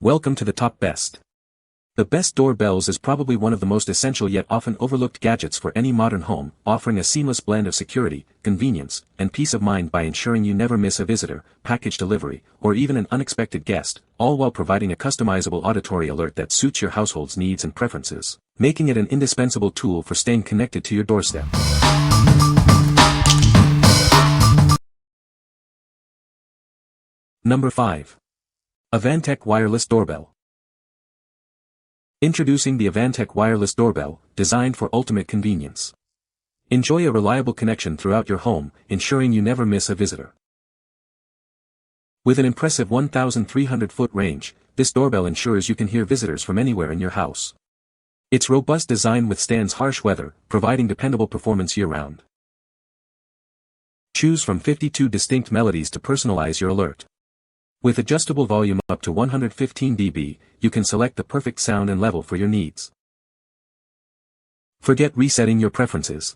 Welcome to the top best. The best doorbells is probably one of the most essential yet often overlooked gadgets for any modern home, offering a seamless blend of security, convenience, and peace of mind by ensuring you never miss a visitor, package delivery, or even an unexpected guest, all while providing a customizable auditory alert that suits your household's needs and preferences, making it an indispensable tool for staying connected to your doorstep. Number 5. AVANTEK Wireless Doorbell. Introducing the AVANTEK Wireless Doorbell, designed for ultimate convenience. Enjoy a reliable connection throughout your home, ensuring you never miss a visitor. With an impressive 1,300-foot range, this doorbell ensures you can hear visitors from anywhere in your house. Its robust design withstands harsh weather, providing dependable performance year-round. Choose from 52 distinct melodies to personalize your alert. With adjustable volume up to 115 dB, you can select the perfect sound and level for your needs. Forget resetting your preferences.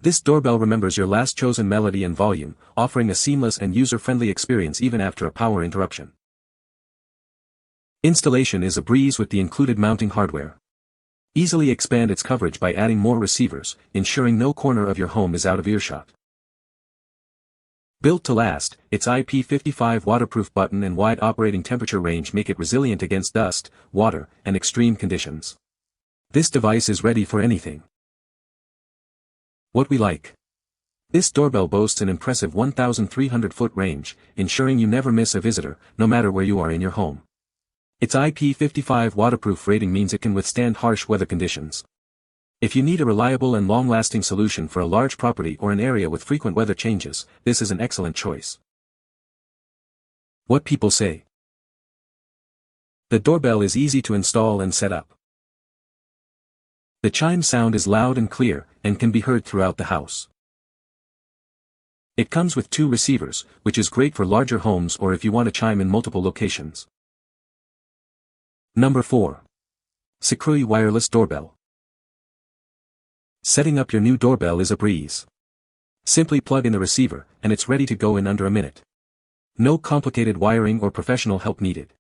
This doorbell remembers your last chosen melody and volume, offering a seamless and user-friendly experience even after a power interruption. Installation is a breeze with the included mounting hardware. Easily expand its coverage by adding more receivers, ensuring no corner of your home is out of earshot. Built to last, its IP55 waterproof button and wide operating temperature range make it resilient against dust, water, and extreme conditions. This device is ready for anything. What we like. This doorbell boasts an impressive 1,300-foot range, ensuring you never miss a visitor, no matter where you are in your home. Its IP55 waterproof rating means it can withstand harsh weather conditions. If you need a reliable and long-lasting solution for a large property or an area with frequent weather changes, this is an excellent choice. What people say. The doorbell is easy to install and set up. The chime sound is loud and clear, and can be heard throughout the house. It comes with 2 receivers, which is great for larger homes or if you want to chime in multiple locations. Number 4. SECRUI Wireless Doorbell. Setting up your new doorbell is a breeze. Simply plug in the receiver, and it's ready to go in under a minute. No complicated wiring or professional help needed.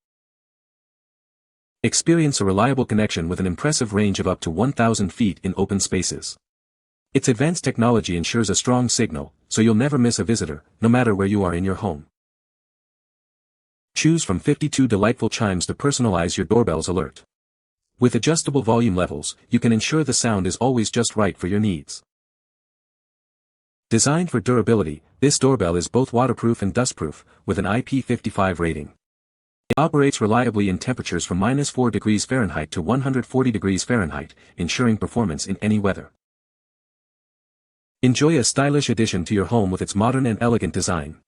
Experience a reliable connection with an impressive range of up to 1,000 feet in open spaces. Its advanced technology ensures a strong signal, so you'll never miss a visitor, no matter where you are in your home. Choose from 52 delightful chimes to personalize your doorbell's alert. With adjustable volume levels, you can ensure the sound is always just right for your needs. Designed for durability, this doorbell is both waterproof and dustproof, with an IP55 rating. It operates reliably in temperatures from -4 degrees Fahrenheit to 140 degrees Fahrenheit, ensuring performance in any weather. Enjoy a stylish addition to your home with its modern and elegant design.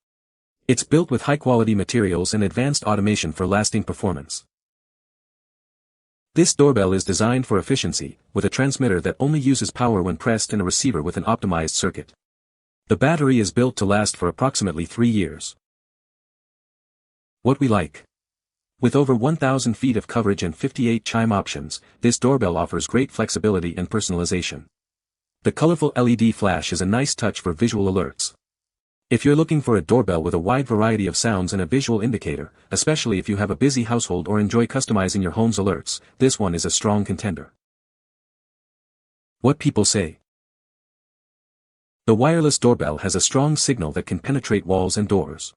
It's built with high-quality materials and advanced automation for lasting performance. This doorbell is designed for efficiency, with a transmitter that only uses power when pressed and a receiver with an optimized circuit. The battery is built to last for approximately 3 years. What we like. With over 1,000 feet of coverage and 58 chime options, this doorbell offers great flexibility and personalization. The colorful LED flash is a nice touch for visual alerts. If you're looking for a doorbell with a wide variety of sounds and a visual indicator, especially if you have a busy household or enjoy customizing your home's alerts, this one is a strong contender. What people say. The wireless doorbell has a strong signal that can penetrate walls and doors.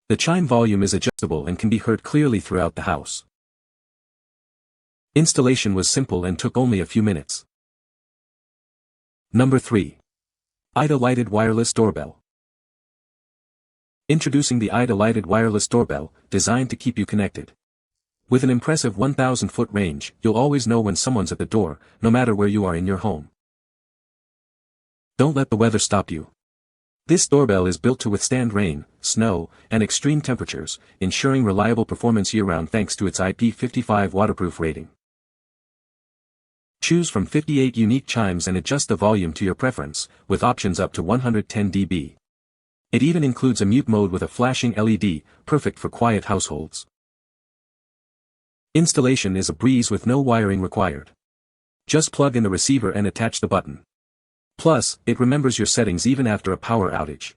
The chime volume is adjustable and can be heard clearly throughout the house. Installation was simple and took only a few minutes. Number 3. AIDA Lighted Wireless Doorbell. Introducing the AIDA Lighted Wireless Doorbell, designed to keep you connected. With an impressive 1,000-foot range, you'll always know when someone's at the door, no matter where you are in your home. Don't let the weather stop you. This doorbell is built to withstand rain, snow, and extreme temperatures, ensuring reliable performance year-round thanks to its IP55 waterproof rating. Choose from 58 unique chimes and adjust the volume to your preference, with options up to 110 dB. It even includes a mute mode with a flashing LED, perfect for quiet households. Installation is a breeze with no wiring required. Just plug in the receiver and attach the button. Plus, it remembers your settings even after a power outage.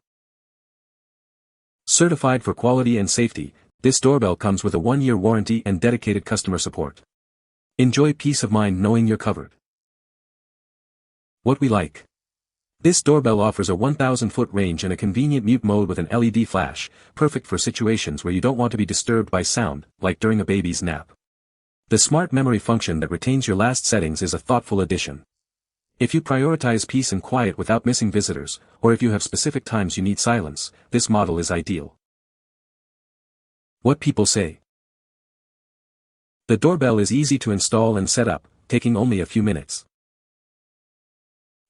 Certified for quality and safety, this doorbell comes with a 1-year warranty and dedicated customer support. Enjoy peace of mind knowing you're covered. What we like. This doorbell offers a 1,000-foot range and a convenient mute mode with an LED flash, perfect for situations where you don't want to be disturbed by sound, like during a baby's nap. The smart memory function that retains your last settings is a thoughtful addition. If you prioritize peace and quiet without missing visitors, or if you have specific times you need silence, this model is ideal. What people say. The doorbell is easy to install and set up, taking only a few minutes.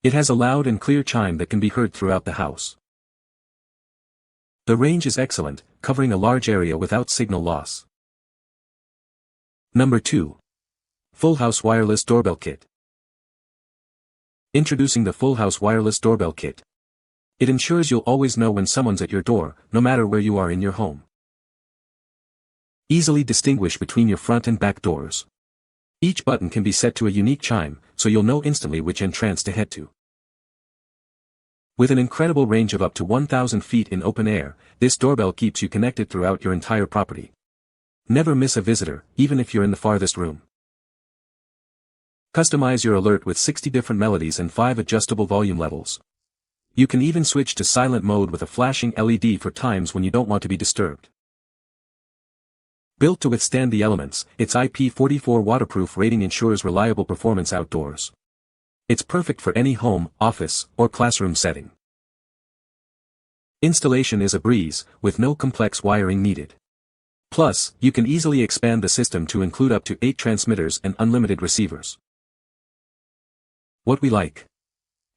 It has a loud and clear chime that can be heard throughout the house. The range is excellent, covering a large area without signal loss. Number 2. FullHouse Wireless Doorbell Kit. Introducing the FullHouse Wireless Doorbell Kit. It ensures you'll always know when someone's at your door, no matter where you are in your home. Easily distinguish between your front and back doors. Each button can be set to a unique chime, so you'll know instantly which entrance to head to. With an incredible range of up to 1,000 feet in open air, this doorbell keeps you connected throughout your entire property. Never miss a visitor, even if you're in the farthest room. Customize your alert with 60 different melodies and 5 adjustable volume levels. You can even switch to silent mode with a flashing LED for times when you don't want to be disturbed. Built to withstand the elements, its IP44 waterproof rating ensures reliable performance outdoors. It's perfect for any home, office, or classroom setting. Installation is a breeze, with no complex wiring needed. Plus, you can easily expand the system to include up to 8 transmitters and unlimited receivers. What we like.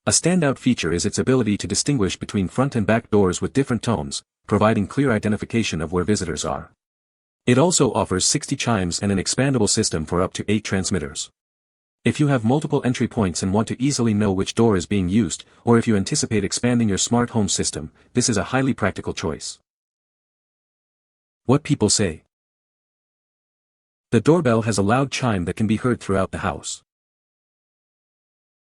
A standout feature is its ability to distinguish between front and back doors with different tones, providing clear identification of where visitors are. It also offers 60 chimes and an expandable system for up to 8 transmitters. If you have multiple entry points and want to easily know which door is being used, or if you anticipate expanding your smart home system, this is a highly practical choice. What people say. The doorbell has a loud chime that can be heard throughout the house.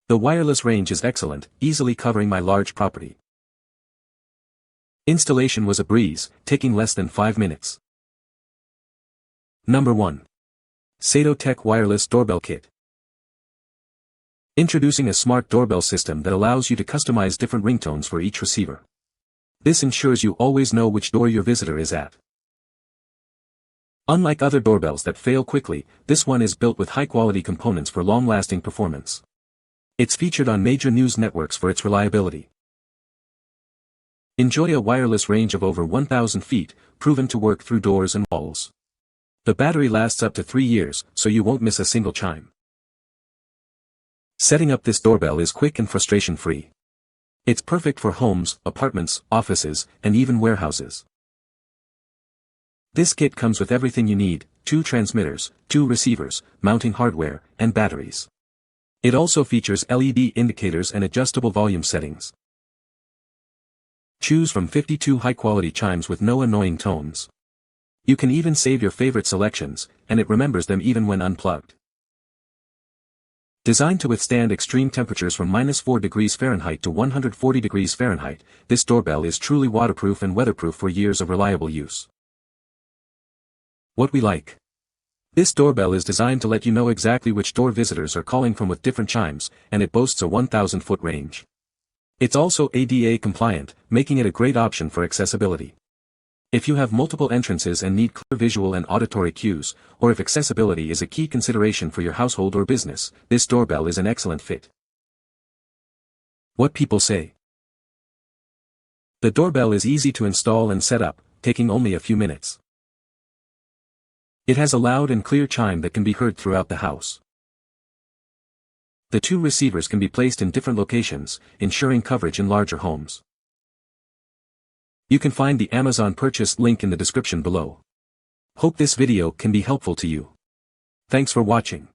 The wireless range is excellent, easily covering my large property. Installation was a breeze, taking less than 5 minutes. Number 1. SadoTech Wireless Doorbell Kit. Introducing a smart doorbell system that allows you to customize different ringtones for each receiver. This ensures you always know which door your visitor is at. Unlike other doorbells that fail quickly, this one is built with high-quality components for long-lasting performance. It's featured on major news networks for its reliability. Enjoy a wireless range of over 1,000 feet, proven to work through doors and walls. The battery lasts up to 3 years, so you won't miss a single chime. Setting up this doorbell is quick and frustration-free. It's perfect for homes, apartments, offices, and even warehouses. This kit comes with everything you need: 2 transmitters, 2 receivers, mounting hardware, and batteries. It also features LED indicators and adjustable volume settings. Choose from 52 high-quality chimes with no annoying tones. You can even save your favorite selections, and it remembers them even when unplugged. Designed to withstand extreme temperatures from -4 degrees Fahrenheit to 140 degrees Fahrenheit, this doorbell is truly waterproof and weatherproof for years of reliable use. What we like. This doorbell is designed to let you know exactly which door visitors are calling from with different chimes, and it boasts a 1,000-foot range. It's also AIDA compliant, making it a great option for accessibility. If you have multiple entrances and need clear visual and auditory cues, or if accessibility is a key consideration for your household or business, this doorbell is an excellent fit. What people say. The doorbell is easy to install and set up, taking only a few minutes. It has a loud and clear chime that can be heard throughout the house. The 2 receivers can be placed in different locations, ensuring coverage in larger homes. You can find the Amazon purchase link in the description below. Hope this video can be helpful to you. Thanks for watching.